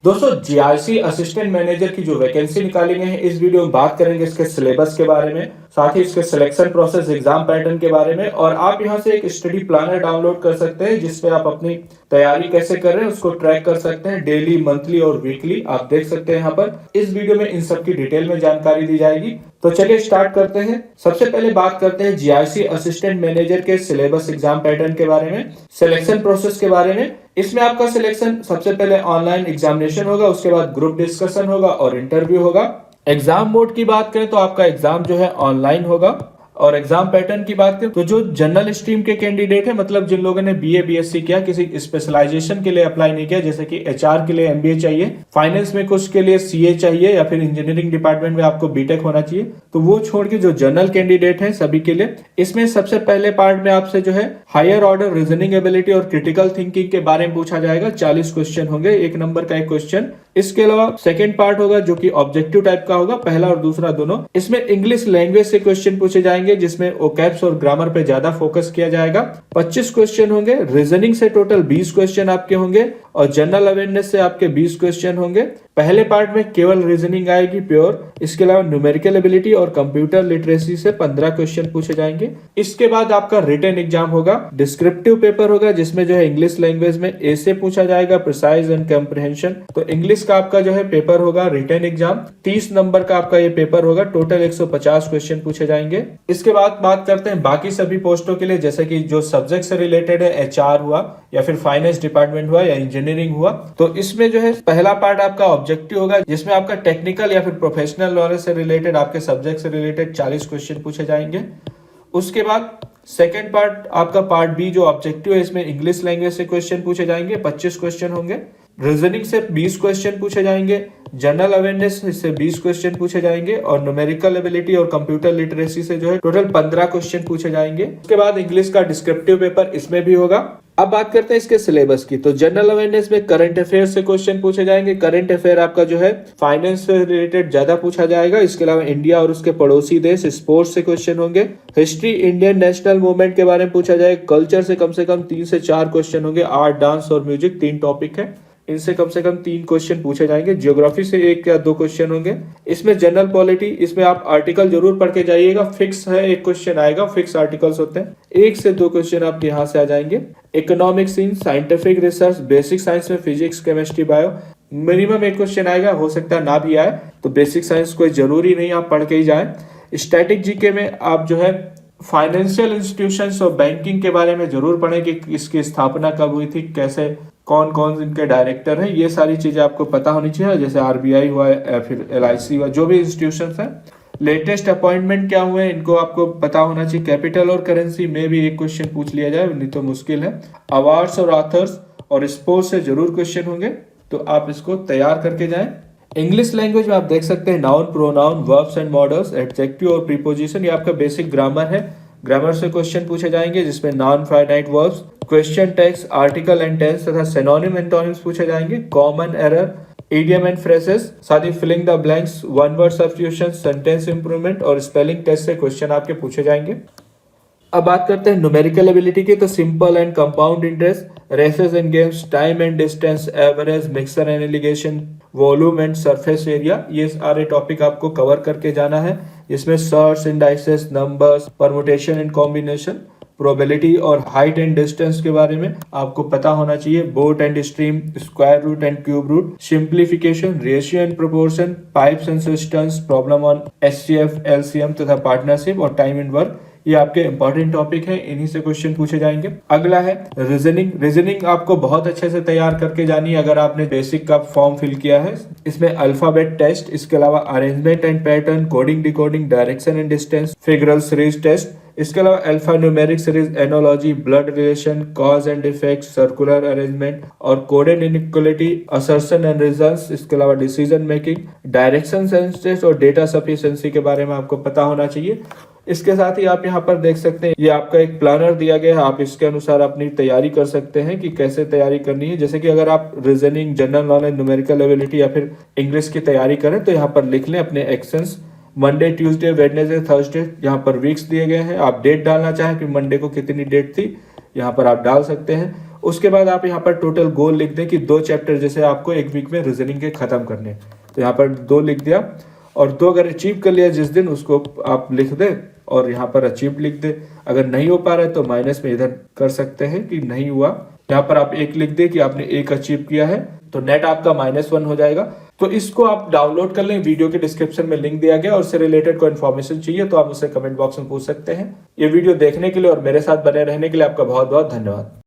दोस्तों GIC assistant manager की जो वैकेंसी निकाली गई है इस वीडियो में बात करेंगे इसके सिलेबस के बारे में, साथ ही इसके सिलेक्शन प्रोसेस, एग्जाम पैटर्न के बारे में। और आप यहां से एक स्टडी प्लानर डाउनलोड कर सकते हैं जिसमें आप अपनी तैयारी कैसे कर रहे हैं उसको ट्रैक कर सकते हैं। डेली, मंथली और वीकली आप देख सकते हैं। यहाँ पर इस वीडियो में इन सब की डिटेल में जानकारी दी जाएगी। तो चलिए स्टार्ट करते हैं। सबसे पहले बात करते हैं जीआईसी असिस्टेंट मैनेजर के सिलेबस, एग्जाम पैटर्न के बारे में, सिलेक्शन प्रोसेस के बारे में। इसमें आपका सिलेक्शन सबसे पहले ऑनलाइन एग्जामिनेशन होगा, उसके बाद ग्रुप डिस्कशन होगा और इंटरव्यू होगा। एग्जाम मोड की बात करें तो आपका एग्जाम जो है ऑनलाइन होगा। और एग्जाम पैटर्न की बात करें तो जो जनरल स्ट्रीम के कैंडिडेट है, मतलब जिन लोगों ने बीए बीएससी किया, किसी स्पेशलाइजेशन के लिए अप्लाई नहीं किया, जैसे कि एचआर के लिए एमबीए चाहिए, फाइनेंस में कुछ के लिए सीए चाहिए, या फिर इंजीनियरिंग डिपार्टमेंट में आपको बीटेक होना चाहिए, तो वो छोड़ के जो जनरल कैंडिडेट है सभी के लिए इसमें सबसे पहले पार्ट में आपसे जो है हायर ऑर्डर रीजनिंग एबिलिटी और क्रिटिकल थिंकिंग के बारे में पूछा जाएगा। 40 क्वेश्चन होंगे, 1 नंबर का एक क्वेश्चन। इसके अलावा सेकंड पार्ट होगा जो कि ऑब्जेक्टिव टाइप का होगा, पहला और दूसरा दोनों। इसमें इंग्लिश लैंग्वेज से क्वेश्चन पूछे जाएंगे जिसमें ओकैब्स और ग्रामर पे ज्यादा फोकस किया जाएगा। 25 क्वेश्चन होंगे। रीजनिंग से टोटल 20 क्वेश्चन आपके होंगे और जनरल अवेयरनेस से आपके 20 क्वेश्चन होंगे। पहले पार्ट में केवल रीजनिंग आएगी प्योर। इसके अलावा न्यूमेरिकल एबिलिटी और कंप्यूटर लिटरेसी से 15 क्वेश्चन पूछे जाएंगे। इसके बाद आपका रिटन एग्जाम होगा, डिस्क्रिप्टिव पेपर होगा जिसमें जो है इंग्लिश लैंग्वेज में ए से पूछा जाएगा, प्रिसाइज एंड कॉम्प्रिहेंशन। तो इंग्लिश का आपका जो है पेपर होगा रिटन एग्जाम, 30 नंबर का आपका ये पेपर होगा। टोटल 150 क्वेश्चन पूछे जाएंगे। इसके बाद बात करते हैं बाकी सभी पोस्टों के लिए, जैसे कि जो सब्जेक्ट से रिलेटेड है, एचआर हुआ या फिर फाइनेंस डिपार्टमेंट हुआ या इंजीनियरिंग हुआ। तो इसमें जो है पहला पार्ट आपका ऑब्जेक्टिव होगा जिसमें आपका टेक्निकल या फिर प्रोफेशनल नॉलेज से रिलेटेड, आपके सब्जेक्ट से रिलेटेड 40 क्वेश्चन पूछे जाएंगे। उसके बाद सेकंड पार्ट आपका पार्ट बी जो ऑब्जेक्टिव है, इसमें इंग्लिश लैंग्वेज से क्वेश्चन पूछे जाएंगे, 25 क्वेश्चन होंगे। रीजनिंग से 20 क्वेश्चन पूछे जाएंगे, जनरल अवेयरनेस से 20 क्वेश्चन पूछे जाएंगे और न्यूमेरिकल एबिलिटी और कंप्यूटर लिटरेसी से जो है टोटल 15 क्वेश्चन पूछे जाएंगे। उसके बाद इंग्लिश का डिस्क्रिप्टिव पेपर इसमें भी होगा। अब बात करते हैं इसके सिलेबस की। तो जनरल अवेयरनेस में करंट अफेयर से क्वेश्चन पूछे जाएंगे। करंट अफेयर आपका जो है फाइनेंस से रिलेटेड ज्यादा पूछा जाएगा। इसके अलावा इंडिया और उसके पड़ोसी देश, स्पोर्ट्स से क्वेश्चन होंगे। हिस्ट्री, इंडियन नेशनल मूवमेंट के बारे में पूछा जाएगा। कल्चर से कम 3 से 4 क्वेश्चन होंगे। आर्ट, डांस और म्यूजिक 3 टॉपिक है, इनसे कम 3 क्वेश्चन पूछे जाएंगे। ज्योग्राफी से 1 या 2 क्वेश्चन होंगे। इसमें जनरल पॉलिटी, इसमें आप आर्टिकल जरूर पढ़ के जाइएगा, फिक्स है, 1 क्वेश्चन आएगा, फिक्स आर्टिकल्स होते हैं। 1 से 2 क्वेश्चन आपके यहाँ से आ जाएंगे। Economics in scientific research, basic science में physics, chemistry, bio, minimum 1 question आएगा, हो सकता है ना भी आए, तो बेसिक साइंस कोई जरूरी नहीं आप पढ़ के ही जाए। स्टैटिक जीके में आप जो है फाइनेंशियल इंस्टीट्यूशंस और बैंकिंग के बारे में जरूर पढ़ें कि इसकी स्थापना कब हुई थी, कैसे, कौन कौन इनके डायरेक्टर हैं, ये सारी चीजें आपको पता होनी चाहिए। जैसे आरबीआई हुआ या फिर एलआईसी हुआ, जो भी इंस्टीट्यूशंस हैं। लेटेस्ट अपॉइंटमेंट क्या हुए हैं इनको आपको पता होना चाहिए। कैपिटल और करेंसी में भी 1 क्वेश्चन पूछ लिया जाए, नहीं तो मुश्किल है। अवार्ड्स और ऑथर्स और स्पोर्ट्स से जरूर क्वेश्चन होंगे, तो आप इसको तैयार करके जाएं। इंग्लिश लैंग्वेज में आप देख सकते हैं noun, pronoun, verbs and modals, adjective और प्रीपोजिशन, ये आपका बेसिक ग्रामर है। ग्रामर से क्वेश्चन पूछे जाएंगे जिसमें non finite verbs, question tags, article and tense तथा सिनोनिम एंटोनिम्स पूछे जाएंगे। Common error, idiom and phrases, साथ ही filling the blanks, one word substitution, sentence improvement और स्पेलिंग टेस्ट से क्वेश्चन आपके पूछे जाएंगे। अब बात करते हैं न्यूमेरिकल एबिलिटी की। तो simple and compound interest, races and games, time and distance, average, mixture and alligation, volume and surface area, ये सारे टॉपिक आपको कवर करके जाना है। इसमें search, indices, numbers, permutation and combination, probability और हाइट एंड डिस्टेंस के बारे में आपको पता होना चाहिए। Boat and stream, square root and cube root, simplification, ratio and proportion, pipes and systems, problem on HCF, LCM तथा पार्टनरशिप और टाइम एंड वर्क, ये आपके इंपॉर्टेंट टॉपिक है, इन्हीं से क्वेश्चन पूछे जाएंगे। अगला है रीजनिंग। रीजनिंग आपको बहुत अच्छे से तैयार करके जानी है अगर आपने बेसिक का फॉर्म फिल किया है। इसमें अल्फाबेट टेस्ट, इसके अलावा arrangement and pattern, coding, decoding, direction and distance, figural series test, इसके अलावा alpha numeric series, analogy, blood relation, cause and effect, circular arrangement और coded inequality, assertion and results, इसके अलावा decision making, direction sense test और data sufficiency के बारे में आपको पता होना चाहिए। इसके साथ ही आप यहाँ पर देख सकते हैं ये आपका एक प्लानर दिया गया है, आप इसके अनुसार अपनी तैयारी कर सकते हैं कि कैसे तैयारी करनी है। जैसे कि अगर आप reasoning, general knowledge, numerical ability या फिर इंग्लिश की तैयारी करें तो यहाँ पर लिख लें अपने actions. Monday, Tuesday, Wednesday, Thursday, यहाँ पर वीक्स दिए गए हैं। आप डेट डालना चाहें कि मंडे को कितनी डेट थी, यहाँ पर आप डाल सकते हैं। उसके बाद आप यहाँ पर टोटल गोल लिख दें कि 2 चैप्टर जैसे आपको एक वीक में रीजनिंग के खत्म करने, तो यहाँ पर 2 लिख दिया, और 2 अगर अचीव कर लिया जिस दिन उसको आप लिख दें और यहाँ पर अचीव लिख दें। अगर नहीं हो पा रहा है तो माइनस में इधर कर सकते हैं कि नहीं हुआ, यहाँ पर आप 1 लिख दें कि आपने 1 अचीव किया है, तो नेट आपका -1 हो जाएगा। तो इसको आप डाउनलोड कर लें, वीडियो के डिस्क्रिप्शन में लिंक दिया गया, और उससे रिलेटेड कोई इन्फॉर्मेशन चाहिए तो आप मुझसे कमेंट बॉक्स में पूछ सकते हैं। ये वीडियो देखने के लिए और मेरे साथ बने रहने के लिए आपका बहुत बहुत धन्यवाद।